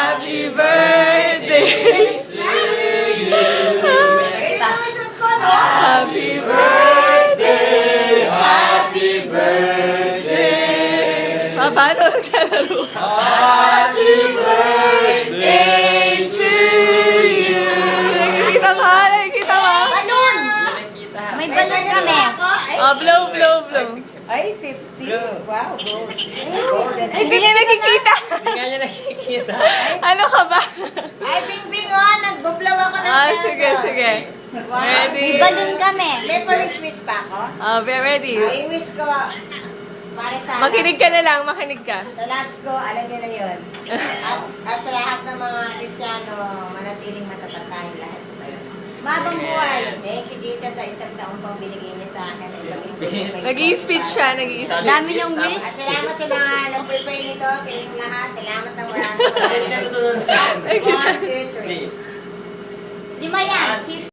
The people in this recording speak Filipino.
Happy birthday to you. Happy birthday, happy birthday. Paano nagkalaro? Happy birthday to you. Nakikita mo? Nakikita mo? Balloon! May balloon kami. Blow, blow, blow. Ay, 50. Wow, gold. Hindi niya nakikita. Hindi nga niya nakikita. Ano ka ba? Ay, Bingbing, oh, nagbublaw ako ng Sige, sige. Ready? May balloon kami. May pa-wish pa ako. Ready. Ay, wish ko, para sa Makinig ka na lang, makinig ka. Sa labs ko, alam niyo na yun. At sa lahat ng mga Kristiyano, manatiling matapat tayong lahat sa tayo. Mabang buhay. Thank you, Jesus, sa isang taong pang binigay niyo sa akin. Nag-i-speech siya, nag-i-speech. Dami niyong wish. At salamat sa mga nag-prepare nito, sa inyong lahat. Salamat na maraming. Thank you, sir. 1, 2, 3. 5 yan.